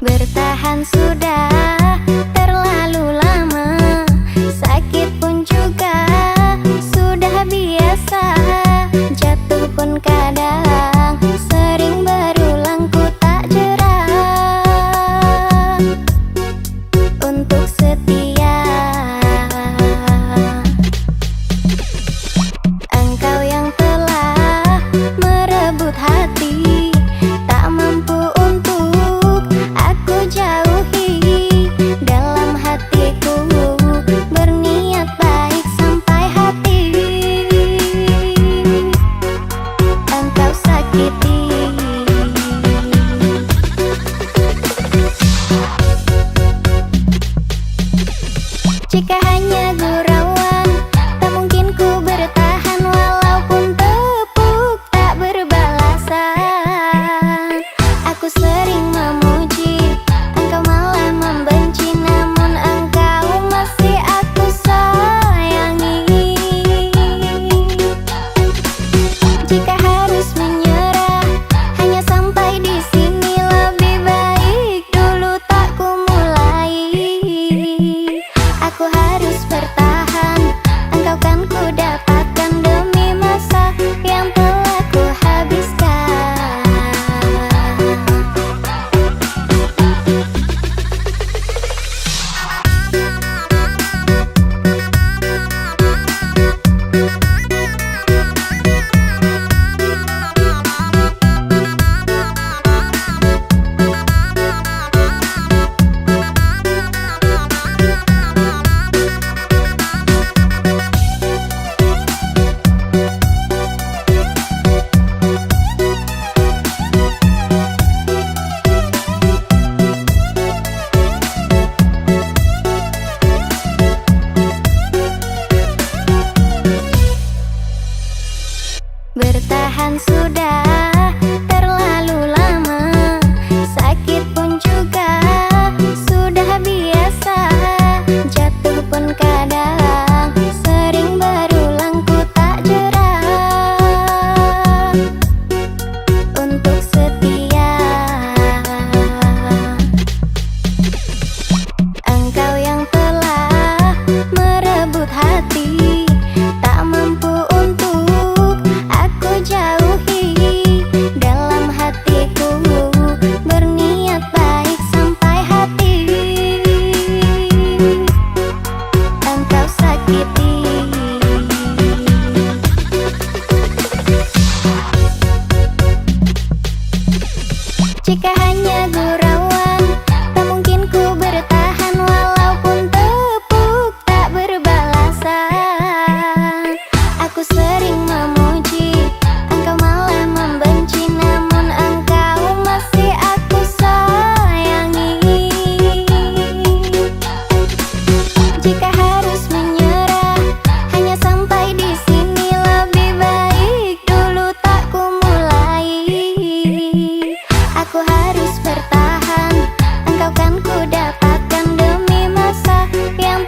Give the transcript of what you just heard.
Bertahan sudah terlalu lama, sakit pun juga sudah biasa, jatuh pun kadang sering berulang, ku tak jerah untuk setia. Engkau yang telah merebut hati, tak mampu jauhi. Dalam hatiku berniat baik sampai hati engkau sakiti. Jika hanya gurauan, tak mungkin ku bertahan, walaupun tepuk tak berbalasan. Aku sering memuji, engkau malah membenci, namun engkau masih aku sayangi. Jika harus menyerah, hanya sampai di sini, lebih baik dulu tak ku mulai. Aku harus bertahan, engkau kan ku dapatkan demi masa yang telah ku habiskan. Bertahan sudah terlalu lama, sakit pun juga sudah biasa, jatuh pun kadang sering berulang, ku tak jerah untuk setia. Engkau yang telah merebut hati, tak mampu jauhi. Dalam hatiku berniat baik sampai hati engkau sakiti. Jika hanya gurauan, tak mungkin ku bertahan, walaupun tepuk tak berbalasan. Aku sering memuji, engkau malah membenci, namun engkau masih aku sayangi. Jika harus menyerah, hanya sampai di sini, lebih baik dulu tak ku mulai. Aku harus bertahan, engkau kan ku dapatkan demi masa yang